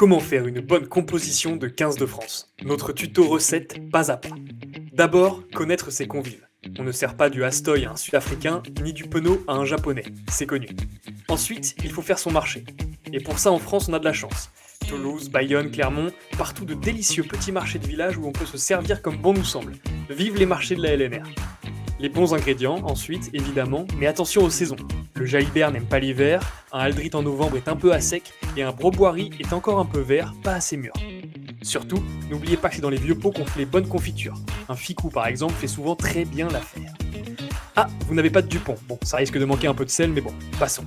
Comment faire une bonne composition de 15 de France? Notre tuto recette pas à pas. D'abord, connaître ses convives. On ne sert pas du Hastoy à un Sud-Africain, ni du Penaud à un Japonais, c'est connu. Ensuite, il faut faire son marché. Et pour ça, en France, on a de la chance. Toulouse, Bayonne, Clermont, partout de délicieux petits marchés de village où on peut se servir comme bon nous semble. Vive les marchés de la LNR. Les bons ingrédients, ensuite, évidemment, mais attention aux saisons. Le jalibert n'aime pas l'hiver, un aldrit en novembre est un peu à sec, et un broboirie est encore un peu vert, pas assez mûr. Surtout, n'oubliez pas que c'est dans les vieux pots qu'on fait les bonnes confitures. Un ficou, par exemple, fait souvent très bien l'affaire. Ah, vous n'avez pas de Dupont. Bon, ça risque de manquer un peu de sel, mais bon, passons.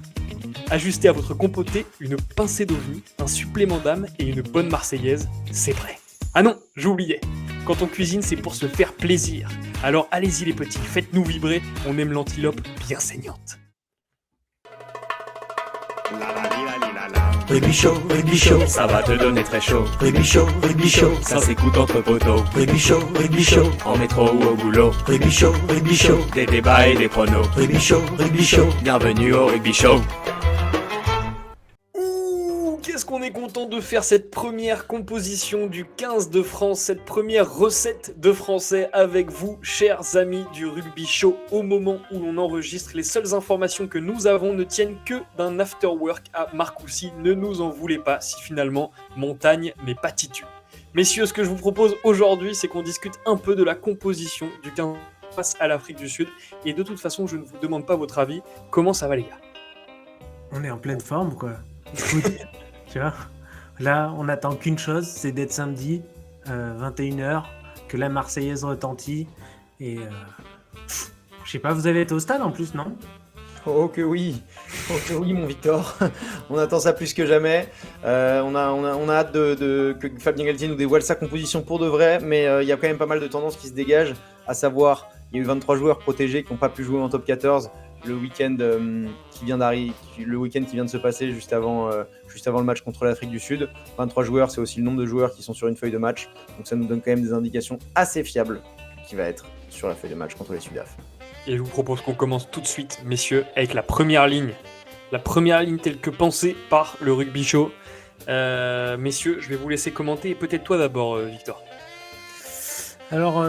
Ajustez à votre compoté une pincée d'OVNI, un supplément d'âme et une bonne marseillaise, c'est prêt. Ah non, j'oubliais. Quand on cuisine, c'est pour se faire plaisir. Alors allez-y les petits, faites-nous vibrer, on aime l'antilope bien saignante. Rugby chaud, ça va te donner très chaud. Rugby chaud, ça s'écoute entre poteaux. Rugby chaud, en métro ou au boulot. Rugby chaud, des débats et des pronos. Rugby chaud, bienvenue au Rugby Show. Ouh, qu'est-ce qu'on est content de faire cette première composition du 15 de France, cette première recette de français avec vous, chers amis du Rugby Show. Au moment où l'on enregistre, les seules informations que nous avons ne tiennent que d'un afterwork à Marcoussis. Ne nous en voulez pas si finalement Montagne n'est pas titu. Messieurs, ce que je vous propose aujourd'hui, c'est qu'on discute un peu de la composition du 15 face à l'Afrique du Sud. Et de toute façon, je ne vous demande pas votre avis. Comment ça va les gars ? On est en pleine forme, quoi. Écoute, tu vois, là, on n'attend qu'une chose, c'est d'être samedi, 21h, que la Marseillaise retentit. Et je sais pas, vous avez été au stade en plus, non ? Oh que oui, mon Victor. On attend ça plus que jamais. On a hâte que Fabien Galtier nous dévoile sa composition pour de vrai, mais il y a quand même pas mal de tendances qui se dégagent, à savoir, il y a eu 23 joueurs protégés qui n'ont pas pu jouer en top 14 le week-end qui vient de se passer juste avant le match contre l'Afrique du Sud. 23 joueurs, c'est aussi le nombre de joueurs qui sont sur une feuille de match, donc ça nous donne quand même des indications assez fiables qui va être sur la feuille de match contre les Sudaf. Et je vous propose qu'on commence tout de suite, messieurs, avec la première ligne. La première ligne telle que pensée par le Rugby Show. Messieurs, je vais vous laisser commenter, et peut-être toi d'abord, Victor. Alors,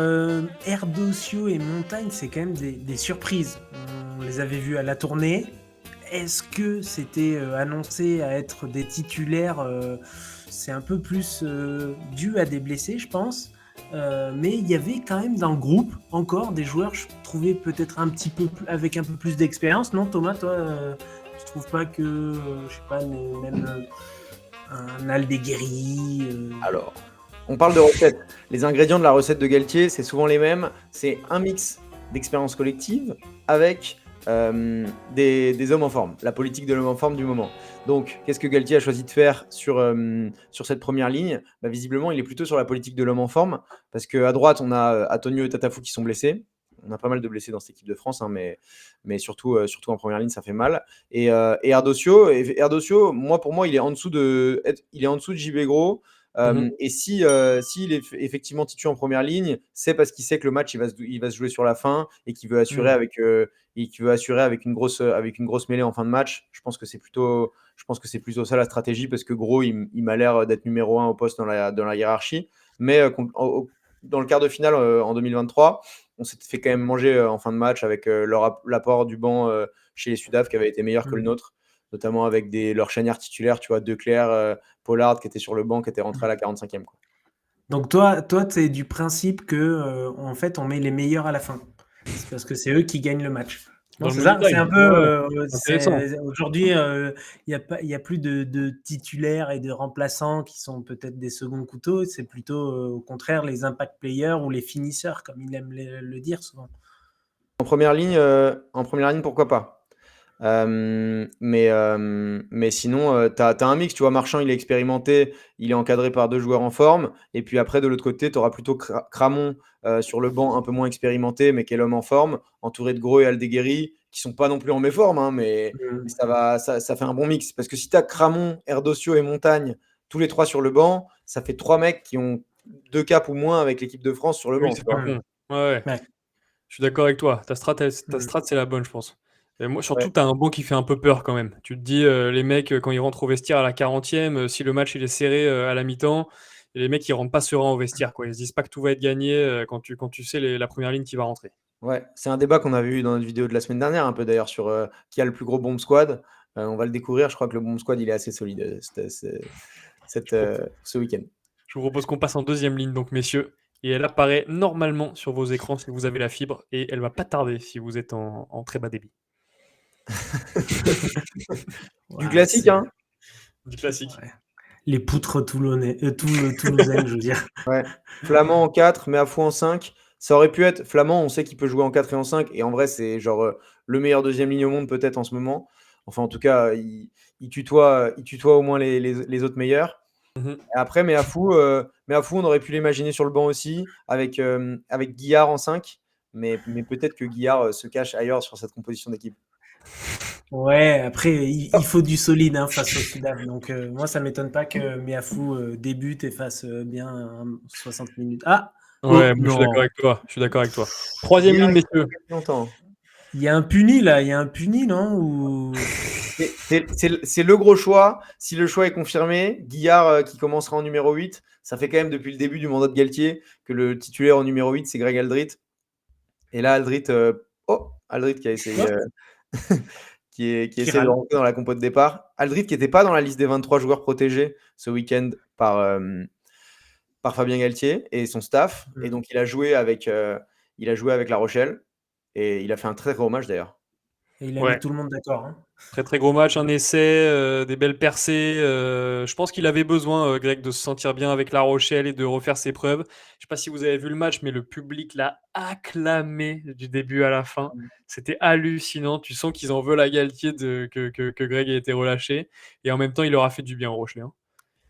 Erdocio et Montagne, c'est quand même des surprises. On les avait vus à la tournée. Est-ce que c'était annoncé à être des titulaires c'est un peu plus dû à des blessés, je pense. Mais il y avait quand même dans le groupe encore des joueurs, je trouvais peut-être un petit peu avec un peu plus d'expérience. Non, Thomas, toi, tu trouves pas que, je sais pas, même un Aldeguerri Alors, on parle de recette. Les ingrédients de la recette de Galtier, c'est souvent les mêmes. C'est un mix d'expérience collective avec des hommes en forme, la politique de l'homme en forme du moment. Donc, qu'est-ce que Galtier a choisi de faire sur cette première ligne ? Visiblement, il est plutôt sur la politique de l'homme en forme, parce qu'à droite, on a Antonio et Tatafou qui sont blessés. On a pas mal de blessés dans cette équipe de France, hein, mais surtout en première ligne, ça fait mal. Et Erdocio, pour moi, il est en dessous de JB Gros. Et s'il est effectivement titulaire en première ligne, c'est parce qu'il sait que le match il va se jouer sur la fin et qu'il veut assurer avec une grosse mêlée en fin de match. Je pense que c'est plutôt ça la stratégie, parce que Gros il m'a l'air d'être numéro 1 au poste dans la hiérarchie. Mais dans le quart de finale en 2023, on s'était fait quand même manger en fin de match avec l'apport du banc chez les Sudaf qui avait été meilleur que le nôtre, notamment avec leurs chaînières titulaires, tu vois, Declercq, Pollard qui était sur le banc, qui était rentré à la 45e. Quoi. Donc toi, tu es du principe que en fait, on met les meilleurs à la fin. C'est parce que c'est eux qui gagnent le match. Non, c'est ça, c'est un peu. Aujourd'hui, il y a plus de titulaires et de remplaçants qui sont peut-être des seconds couteaux. C'est plutôt au contraire les impact players ou les finisseurs, comme il aime le dire souvent. En première ligne, pourquoi pas. Mais sinon, t'as un mix, tu vois. Marchand, il est expérimenté, il est encadré par 2 joueurs en forme, et puis après de l'autre côté, tu auras plutôt Cramon sur le banc, un peu moins expérimenté, mais qui est l'homme en forme, entouré de Gros et Aldeguerri, qui sont pas non plus en méforme, hein, mais ça fait un bon mix, parce que si tu as Cramon, Erdocio et Montagne tous les 3 sur le banc, ça fait 3 mecs qui ont 2 caps ou moins avec l'équipe de France sur le banc. C'est pas bon. Ouais. Je suis d'accord avec toi. Ta strat, c'est la bonne, je pense. Et moi, surtout, Ouais. tu as un banc qui fait un peu peur quand même. Tu te dis, les mecs, quand ils rentrent au vestiaire à la 40e, si le match il est serré à la mi-temps, et les mecs ils rentrent pas sereins au vestiaire, quoi. Ils se disent pas que tout va être gagné quand tu sais la première ligne qui va rentrer. Ouais, c'est un débat qu'on avait eu dans notre vidéo de la semaine dernière, un peu d'ailleurs, sur qui a le plus gros bomb squad. On va le découvrir. Je crois que le bomb squad, il est assez solide Je, pro- ce week-end. je vous propose qu'on passe en deuxième ligne, donc messieurs, et elle apparaît normalement sur vos écrans si vous avez la fibre, et elle va pas tarder si vous êtes en très bas débit. Du Ouais, classique, hein. Du classique. ouais. Les poutres toulousaines, je veux dire. Ouais. Flamand en 4, Meafou en 5. Ça aurait pu être Flamand, on sait qu'il peut jouer en 4 et en 5. Et en vrai, c'est genre le meilleur deuxième ligne au monde, peut-être en ce moment. Enfin, en tout cas, il tutoie au moins les autres meilleurs. Mhm. Et après, Meafou, on aurait pu l'imaginer sur le banc aussi, avec Guillard en 5. Mais peut-être que Guillard se cache ailleurs sur cette composition d'équipe. Ouais, après, il faut du solide face au Sudaf. Donc, moi, ça m'étonne pas que Meafou débute et fasse bien 60 minutes. Ah! Oh, Ouais, moi je suis d'accord non! avec toi. Je suis d'accord avec toi. Troisième Guillard, ligne, il a messieurs. pas fait longtemps. Il y a un puni, là. Il y a un puni, non? Ou... C'est le gros choix. Si le choix est confirmé, Guillard qui commencera en numéro 8, ça fait quand même depuis le début du mandat de Galtier que le titulaire en numéro 8, c'est Greg Aldrit. Et là, Aldrit qui a essayé, qui essaie de Chiral. rentrer dans la compo de départ. Aldrit qui n'était pas dans la liste des 23 joueurs protégés ce week-end par Fabien Galtier et son staff. Et donc, il a joué avec La Rochelle. Et il a fait un très gros match d'ailleurs. Et il a Ouais. mis tout le monde d'accord. Hein. Très très gros match, un essai, des belles percées. Je pense qu'il avait besoin, Greg, de se sentir bien avec La Rochelle et de refaire ses preuves. Je ne sais pas si vous avez vu le match, mais le public l'a acclamé du début à la fin. C'était hallucinant. Tu sens qu'ils en veulent à Galtier que Greg ait été relâché. Et en même temps, il leur a fait du bien au Rochelet. Hein.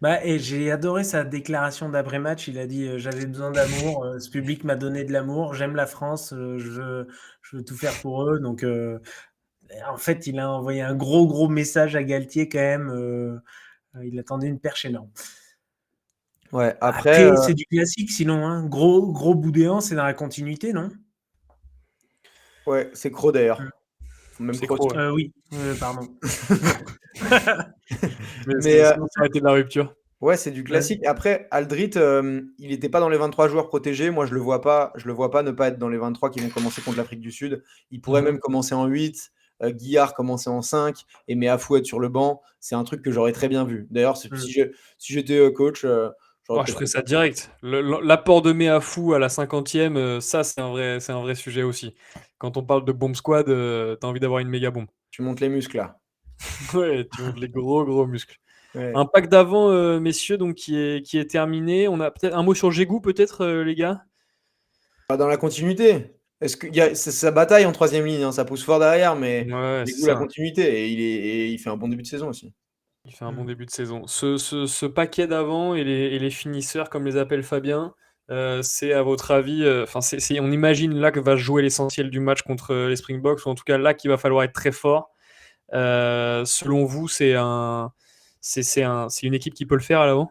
Bah, et j'ai adoré sa déclaration d'après-match. Il a dit j'avais besoin d'amour, ce public m'a donné de l'amour, j'aime la France, je veux tout faire pour eux. Donc, en fait, il a envoyé un gros message à Galtier quand même. Il attendait une perche énorme. Ouais, après, Après, c'est du classique sinon. Hein. Gros boudéan, c'est dans la continuité, non? ouais, c'est Croc d'ailleurs. Même C'est Croc. gros, ouais. Oui, pardon. Mais Mais sinon, ça aurait été de la rupture. ouais, c'est du classique. Après, Aldrit, il n'était pas dans les 23 joueurs protégés. Moi, je le vois pas ne pas être dans les 23 qui vont commencer contre l'Afrique du Sud. Il pourrait Mhm. même commencer en 8, Guillard commencer en 5 et Meafou être sur le banc. C'est un truc que j'aurais très bien vu. D'ailleurs, si j'étais coach, j'aurais Je peut-être ferais fait ça ça. direct. L'apport de Meafou à la 50e, ça, c'est un vrai sujet aussi. Quand on parle de bombe squad, t'as envie d'avoir une méga bombe. Tu montes les muscles là. Ouais, tu montes les gros muscles. Ouais. Un pack d'avant, messieurs, donc qui est terminé. On a peut-être un mot sur Gégou, peut-être, les gars. Pas dans la continuité. C'est sa bataille en troisième ligne, hein, ça pousse fort derrière, mais Ouais, du c'est coup la ça. continuité et il fait un bon début de saison aussi. Il fait un bon début de saison. Ce paquet d'avant et les finisseurs, comme les appelle Fabien, c'est à votre avis, on imagine là que va se jouer l'essentiel du match contre les Springboks, ou en tout cas là qu'il va falloir être très fort. Selon vous, c'est une équipe qui peut le faire à l'avant?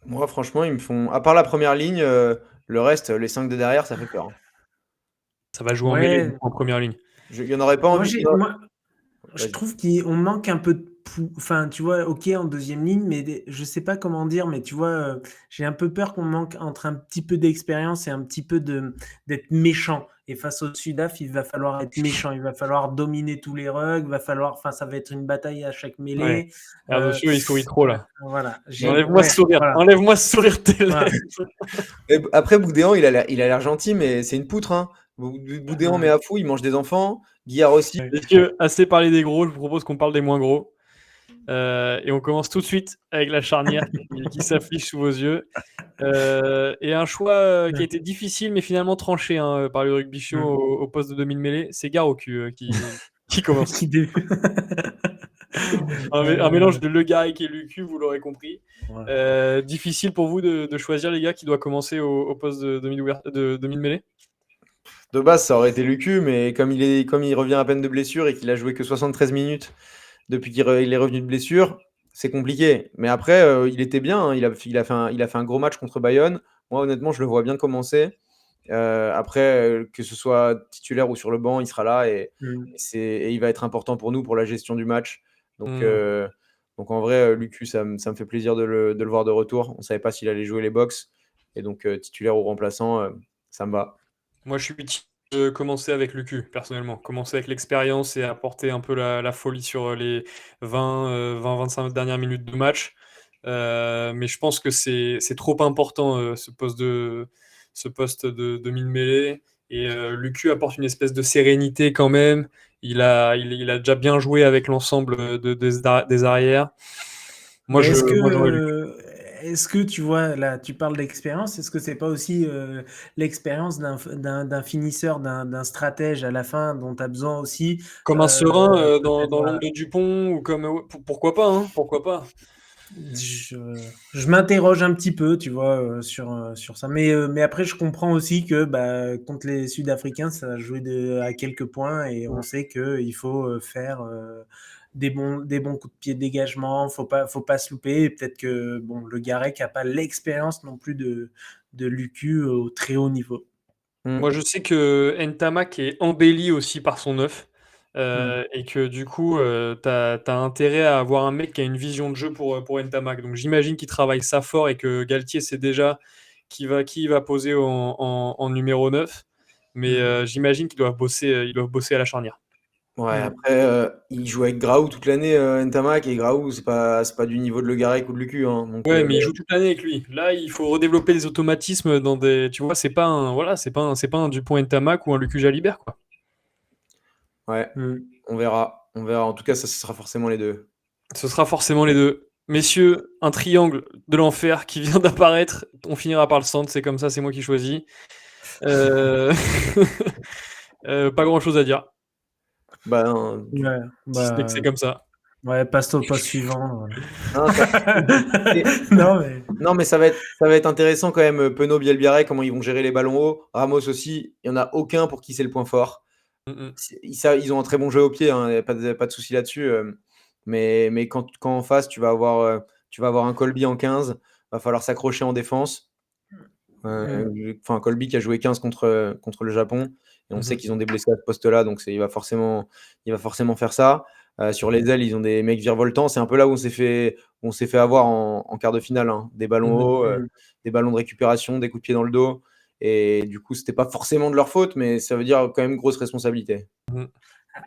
Moi, franchement, ils me font. À part la première ligne, le reste, les 5 de derrière, ça fait peur. Hein. Ça va jouer en mêlée Ouais, en première ligne. Il n'y en aurait pas moi, envie. je Vas-y. trouve qu'on manque un peu de enfin, tu vois, OK, en deuxième ligne, mais je sais pas comment dire, mais tu vois, j'ai un peu peur qu'on manque entre un petit peu d'expérience et un petit peu d'être méchant. Et face au Sudaf, il va falloir être méchant, il va falloir dominer tous les rugs, enfin, ça va être une bataille à chaque Ouais. mêlée. Attention, il sourit trop là. Voilà, Enlève-moi ce sourire. voilà, Enlève-moi ce sourire de tes voilà. lèvres. Et après, Boudéan, il a l'air gentil, mais c'est une poutre. Hein. Boudéan, mais à fou, il mange des enfants. Guillard aussi. Messieurs, assez parlé des gros, je vous propose qu'on parle des moins gros. Et on commence tout de suite avec la charnière qui s'affiche sous vos yeux. Et un choix qui a été difficile, mais finalement tranché par le rugby show au poste de demi-mêlée. C'est Garocu qui commence. Qui dé- Un mélange de Le Garec et Lucu, vous l'aurez compris. Ouais. Difficile pour vous de choisir les gars qui doit commencer au poste de demi-mêlée? De base, ça aurait été Lucu, mais comme il revient à peine de blessure et qu'il a joué que 73 minutes depuis qu'il est revenu de blessure, c'est compliqué. Mais après, il était bien. Hein. Il a fait un gros match contre Bayonne. Moi, honnêtement, je le vois bien commencer. Après, que ce soit titulaire ou sur le banc, il sera là Mm. et il va être important pour nous pour la gestion du match. Donc, Mm. donc en vrai, Lucu, ça me fait plaisir de le voir de retour. On ne savait pas s'il allait jouer les box. Et donc, titulaire ou remplaçant, ça me va. Moi, je suis de commencer avec Lucu, personnellement. Commencer avec l'expérience et apporter un peu la folie sur les 20-25 dernières minutes de match. Mais je pense que c'est trop important, ce poste de mid-mêlée. Et Lucu apporte une espèce de sérénité quand même. Il a déjà bien joué avec l'ensemble des arrières. Mais Moi, j'aurais Lucu. est-ce que tu vois, là, tu parles d'expérience, est-ce que c'est pas aussi l'expérience d'un finisseur, d'un stratège à la fin dont tu as besoin aussi Comme un serein peut-être, dans voilà. l'ombre de Dupont, ou comme. Pourquoi pas, hein, pourquoi pas. Je m'interroge un petit peu, tu vois, sur ça. Mais après, je comprends aussi que bah, contre les Sud-Africains, ça a joué à quelques points et on sait qu'il faut faire des bons coups de pied de dégagement. Faut pas se louper. Et peut-être que bon, le Garec n'a pas l'expérience non plus de Lucu au très haut niveau. Mm. Moi, je sais que Ntamak est embelli aussi par son œuf. Mm. Et que du coup, t'as intérêt à avoir un mec qui a une vision de jeu pour Ntamak. Donc j'imagine qu'il travaille ça fort et que Galtier sait déjà qui va poser en numéro 9. Mais Mm. j'imagine ils doivent bosser à la charnière. Ouais, Mm. après, il joue avec Graou toute l'année, Ntamak, et Graou, c'est pas du niveau de Le Garec ou de Lucu, hein. Donc, Ouais, mais il joue toute l'année avec lui. Là, il faut redévelopper des automatismes dans des. Tu vois, c'est pas un Dupont Ntamak ou un Lucu Jalibert, quoi. ouais, Mm. on verra. On verra. En tout cas, ça ce sera forcément les deux. Ce sera forcément les deux. Messieurs, un triangle de l'enfer qui vient d'apparaître. On finira par le centre, c'est comme ça, c'est moi qui choisis. Euh, pas grand chose à dire, Bah, non, Ouais, si ce n'est que c'est bah, comme ça. ouais, passe au poste suivant. non, c'est- Non, mais. non, mais ça va être intéressant quand même. Penaud, Bielbiarré, comment ils vont gérer les ballons hauts. Ramos aussi, il n'y en a aucun pour qui c'est le point fort. Mm, Ils ont un très bon jeu au pied, hein, y a pas de souci là-dessus. Mais quand en face, tu vas avoir un Colby en 15, va falloir s'accrocher en défense. Mm. Enfin, Colby qui a joué 15 contre le Japon, et on mm, sait mm. qu'ils ont des blessés à ce poste-là, donc il va forcément faire ça. Sur les ailes, ils ont des mecs virevoltants. C'est un peu là où on s'est fait avoir en quart de finale, hein. Des ballons Mhm. hauts, Mm. des ballons de récupération, des coups de pied dans le dos. Et du coup, c'était pas forcément de leur faute, mais ça veut dire quand même grosse responsabilité. Mhm.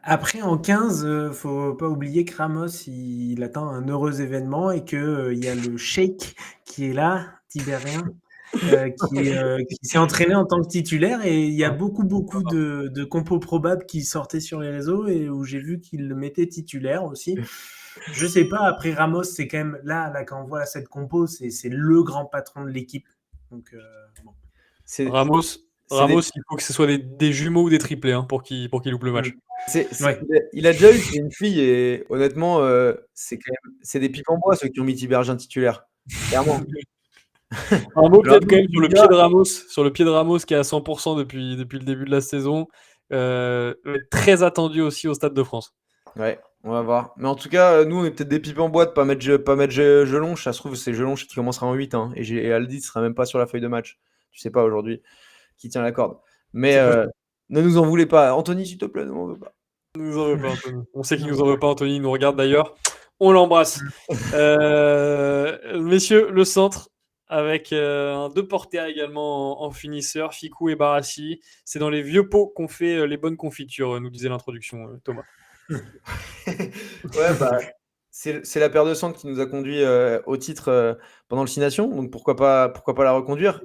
Après, en 15, faut pas oublier que Ramos, il attend un heureux événement et que il y a le Sheik qui est là, Tibérien, qui s'est entraîné en tant que titulaire et il y a beaucoup de compos probables qui sortaient sur les réseaux et où j'ai vu qu'il le mettait titulaire aussi. Je sais pas, après Ramos, c'est quand même là quand on voit cette compo, c'est le grand patron de l'équipe. Donc, bon. C'est Ramos, c'est des- Il faut que ce soit des jumeaux ou des triplés, hein, pour qu'il loupe le Mm. match. c'est- Ouais. il a déjà eu une fille, et honnêtement, c'est des pipes en bois ceux qui ont mis Tibergien titulaire. Clairement. Un mot Alors, peut-être quand nous, même les gars, sur le pied de Ramos qui est à 100% depuis le début de la saison. Très attendu aussi au Stade de France. ouais, on va voir. Mais en tout cas, nous, on est peut-être des pipes en bois de pas mettre Jelonch. Ça se trouve, c'est Jelonch qui commencera en 8, hein, et Aldi ne sera même pas sur la feuille de match. Tu sais pas aujourd'hui qui tient la corde. Mais C'est possible. ne nous en voulez pas. Anthony, s'il te plaît, ne m'en veux pas. Il nous en veut pas, Anthony. On sait qu'il nous en veut pas, Anthony. Il nous regarde d'ailleurs. On l'embrasse. Messieurs, le centre avec deux porteurs également en finisseur, Ficou et Barassi. C'est dans les vieux pots qu'on fait les bonnes confitures, nous disait l'introduction, Thomas. Ouais, bah, c'est la paire de centres qui nous a conduit au titre pendant le 6 Nations, donc pourquoi pas la reconduire.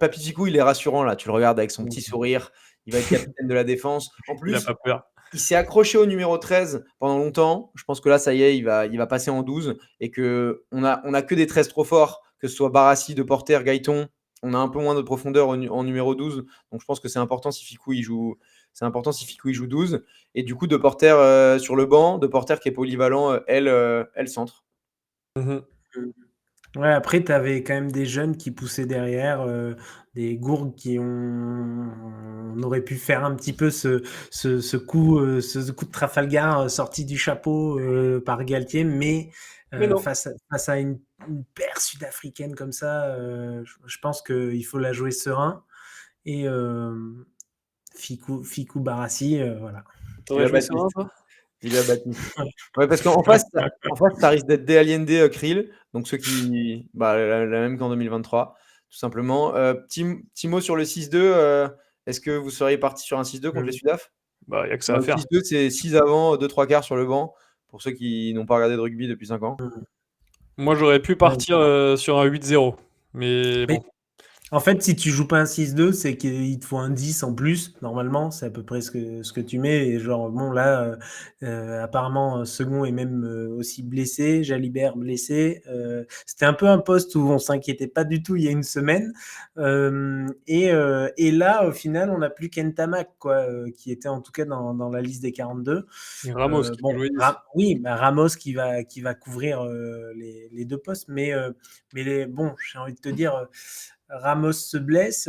Papy Ficou, il est rassurant là, tu le regardes avec son petit sourire, il va être capitaine de la défense. En Il n'a plus, pas peur. il s'est accroché au numéro 13 pendant longtemps. Je pense que là, ça y est, il va passer en 12 et qu'on a que des 13 trop forts, que ce soit Barassi, De Porter, Gaëton. On a un peu moins de profondeur en numéro 12. Donc je pense que c'est important si Ficou il joue. C'est important si Ficou il joue 12. Et du coup, De Porter sur le banc, De Porter qui est polyvalent, elle centre. Mhm. Ouais, après, tu avais quand même des jeunes qui poussaient derrière, des gourgs on aurait pu faire un petit peu ce coup de Trafalgar sorti du chapeau par Galtier, mais Mais non. face à une paire sud-africaine comme ça, je pense qu'il faut la jouer serein. et Ficou Barassi, voilà. T'aurais Villa joué serein, Baptiste. toi? Villa Baptiste. Ouais. Ouais, parce qu'en face, ça risque d'être des Allende Krill, donc ceux qui. Bah, la même qu'en 2023, tout simplement. Petit mot sur le 6-2. Est-ce que vous seriez parti sur un 6-2 contre les Sudaf? Bah, y a que ça Dans à le faire. 6-2, c'est 6 avant, 2-3 quarts sur le banc, pour ceux qui n'ont pas regardé de rugby depuis 5 ans. Moi, j'aurais pu Ouais. partir sur un 8-0. Mais Mais bon. en fait, si tu joues pas un 6-2, c'est qu'il te faut un 10 en plus. Normalement, c'est à peu près ce que tu mets. Et genre, bon, là, apparemment, Second est même aussi blessé. Jalibert blessé. C'était un peu un poste où on s'inquiétait pas du tout il y a une semaine. Et là, au final, on n'a plus Kentamack, quoi, qui était en tout cas dans la liste des 42. Et Ramos qui peut jouer 10. Oui, bah, Ramos qui va couvrir les deux postes. Mais bon, j'ai envie de te dire. Ramos se blesse,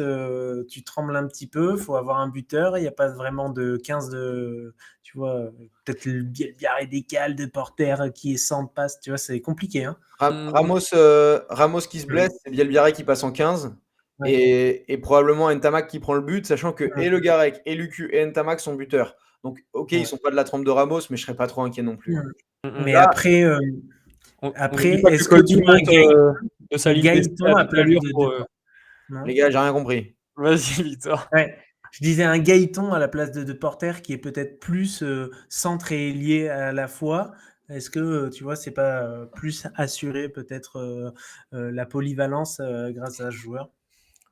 tu trembles un petit peu, il faut avoir un buteur, il n'y a pas vraiment de 15 de. Tu vois, peut-être le Biarré décale de Porter qui est sans passe, tu vois, c'est compliqué. Hein. Ramos qui se blesse, c'est Bielbiarré qui passe en 15. Ouais. Et probablement Ntamak qui prend le but, sachant que et Le Garec, et Lucu, et Ntamak sont buteurs. Donc, ok, Ouais. ils sont pas de la trempe de Ramos, mais je serais pas trop inquiet non plus. Mais Là, après, On n'oublie pas que est-ce que Cody tu mets monte de sa ligne Gaëtan à à toute place allure de pour. non les gars, j'ai rien compris. Vas-y, Victor. Ouais. Je disais un Gaëtan à la place de Porter qui est peut-être plus centre et ailier à la fois. Est-ce que tu vois, c'est pas plus assuré peut-être la polyvalence grâce à ce joueur?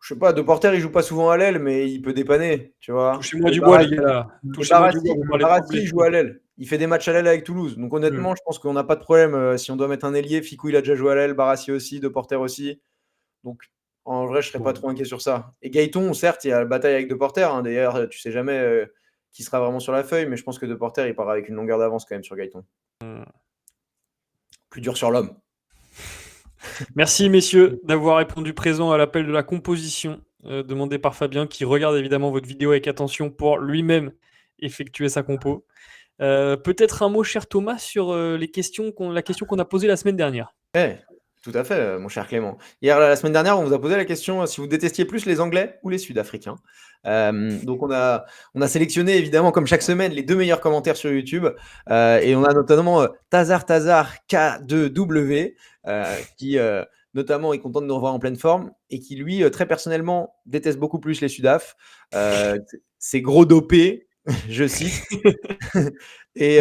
Je sais pas, De Porter, il joue pas souvent à l'aile, mais il peut dépanner, tu vois. Touchez-moi Et du bois, les Barassi, gars, là. et Touchez-moi du bois, Barassi, vous parlez trop de Barassi, il joue blessures. à l'aile. Il fait des matchs à l'aile avec Toulouse. Donc honnêtement, je pense qu'on n'a pas de problème. Si on doit mettre un ailier, Ficou, il a déjà joué à l'aile, Barassi aussi, De Porter aussi. Donc en vrai, je serais pas trop inquiet sur ça. Et Gaëton, certes, il y a la bataille avec De Porter. Hein. D'ailleurs, tu sais jamais qui sera vraiment sur la feuille, mais je pense que De Porter, il part avec une longueur d'avance quand même sur Gaëton. Plus dur sur l'homme. Merci, messieurs, d'avoir répondu présent à l'appel de la composition demandé par Fabien, qui regarde évidemment votre vidéo avec attention pour lui-même effectuer sa compo. Peut-être un mot, cher Thomas, sur la question qu'on a posée la semaine dernière. Tout à fait, mon cher Clément. Hier, la semaine dernière, on vous a posé la question si vous détestiez plus les Anglais ou les Sud-Africains. Donc, on a sélectionné, évidemment, comme chaque semaine, les 2 meilleurs commentaires sur YouTube. Et on a notamment Tazar K2W, qui notamment est content de nous revoir en pleine forme et qui, lui, très personnellement, déteste beaucoup plus les Sudaf. C'est gros dopé, je cite. Et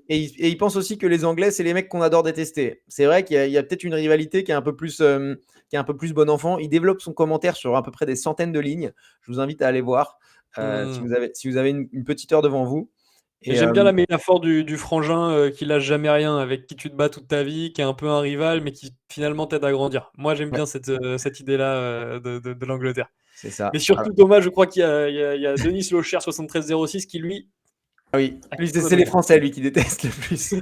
il pense aussi que les Anglais, c'est les mecs qu'on adore détester. C'est vrai qu'il y a peut-être une rivalité qui est un peu plus bon enfant. Il développe son commentaire sur à peu près des centaines de lignes. Je vous invite à aller voir si vous avez une petite heure devant vous. Et j'aime bien la métaphore du frangin qui lâche jamais rien, avec qui tu te bats toute ta vie, qui est un peu un rival, mais qui finalement t'aide à grandir. Moi, j'aime bien cette idée-là de l'Angleterre. C'est ça. Mais surtout, Thomas, je crois qu'il y a Denis Locher 7306 qui, lui, Ah oui, lui, c'est les Français, lui, qui détestent le plus.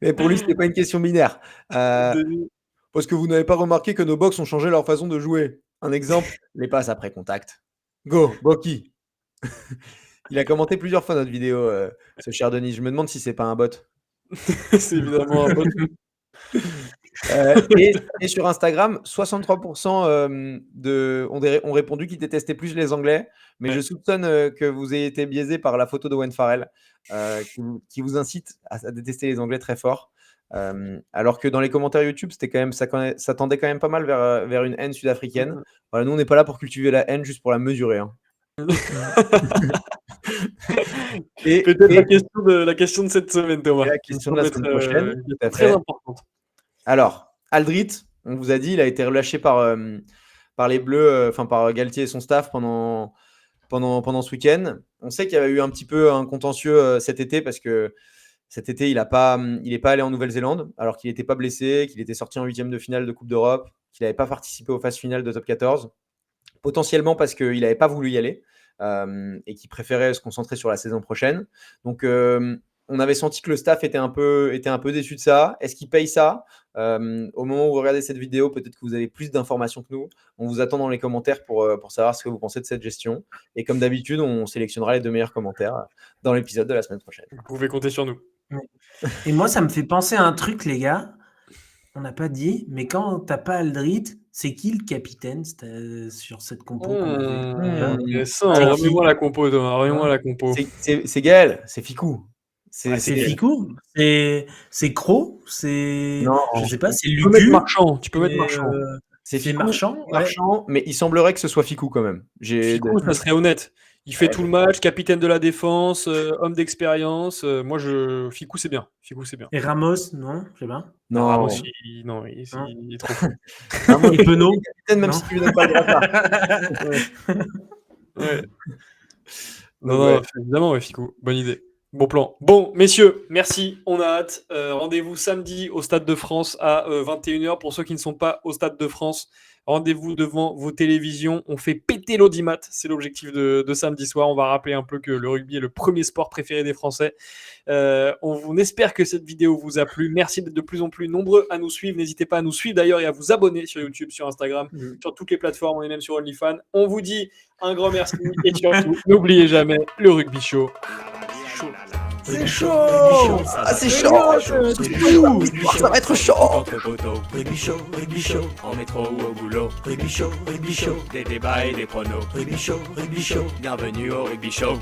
Mais pour lui, c'était pas une question binaire. Parce que vous n'avez pas remarqué que nos box ont changé leur façon de jouer. Un exemple, les passes après contact. Go, Boki. Il a commenté plusieurs fois notre vidéo, ce cher Denis. Je me demande si c'est pas un bot. C'est évidemment un bot. Et sur Instagram, 63% ont répondu qu'ils détestaient plus les Anglais. Mais je soupçonne que vous ayez été biaisé par la photo d'Owen Farrell, qui vous incite à détester les Anglais très fort. Alors que dans les commentaires YouTube, ça tendait quand même pas mal vers une haine sud-africaine. Voilà, nous, on n'est pas là pour cultiver la haine, juste pour la mesurer. Hein. Peut-être la question de cette semaine, Thomas. La question de la semaine prochaine. Très importante. Alors, Aldrit, on vous a dit, il a été relâché par les Bleus, par Galtier et son staff pendant ce week-end. On sait qu'il y avait eu un petit peu un contentieux cet été parce que cet été, il n'est pas allé en Nouvelle-Zélande alors qu'il n'était pas blessé, qu'il était sorti en 8e de finale de Coupe d'Europe, qu'il n'avait pas participé aux phases finales de Top 14, potentiellement parce qu'il n'avait pas voulu y aller et qu'il préférait se concentrer sur la saison prochaine. Donc, on avait senti que le staff était un peu déçu de ça. Est-ce qu'il paye ça au moment où vous regardez cette vidéo, peut-être que vous avez plus d'informations que nous. On vous attend dans les commentaires pour savoir ce que vous pensez de cette gestion. Et comme d'habitude, on sélectionnera les 2 meilleurs commentaires dans l'épisode de la semaine prochaine. Vous pouvez compter sur nous. Et moi, ça me fait penser à un truc, les gars. On n'a pas dit, mais quand t'as pas Aldrit, C'est qui le capitaine sur cette compo qu'on avait Intéressant. C'est Remets-moi la compo, Thomas. Remets-moi la compo. C'est Gaël, c'est Ficou. C'est Gaël. Ficou, c'est Cro, c'est Non, je sais pas, c'est Tu peux mettre Lucu, Marchand. Tu peux mettre et, Marchand. C'est c'est Ficou, Marchand, ouais. Marchand, mais il semblerait que ce soit Ficou quand même. Ficou, ça serait honnête. Il fait Ouais. tout le match, capitaine de la défense, homme d'expérience. Ficou, c'est bien. Ficou, c'est bien. Et Ramos, non, je sais pas. Non, Ramos, Non. il est trop fou. Ramos, Et Penaud, il est capitaine, même non. si tu lui donnes pas le brassard. Ouais. Donc, Non, ouais. évidemment, ouais, Ficou. Bonne idée. Bon plan. Bon, messieurs, merci. On a hâte. Rendez-vous samedi au Stade de France à 21h. Pour ceux qui ne sont pas au Stade de France, rendez-vous devant vos télévisions. On fait péter l'audimat. C'est l'objectif de samedi soir. On va rappeler un peu que le rugby est le premier sport préféré des Français. On espère que cette vidéo vous a plu. Merci d'être de plus en plus nombreux à nous suivre. N'hésitez pas à nous suivre d'ailleurs et à vous abonner sur YouTube, sur Instagram, sur toutes les plateformes. On est même sur OnlyFans. On vous dit un grand merci et surtout, n'oubliez jamais le Rugby Show. C'est chaud. Ah, c'est chaud. Ça va être chaud. Entre poteaux, rugby show, en métro ou au boulot. Rugby show, des débats et des pronos. Rugby show, bienvenue au rugby show.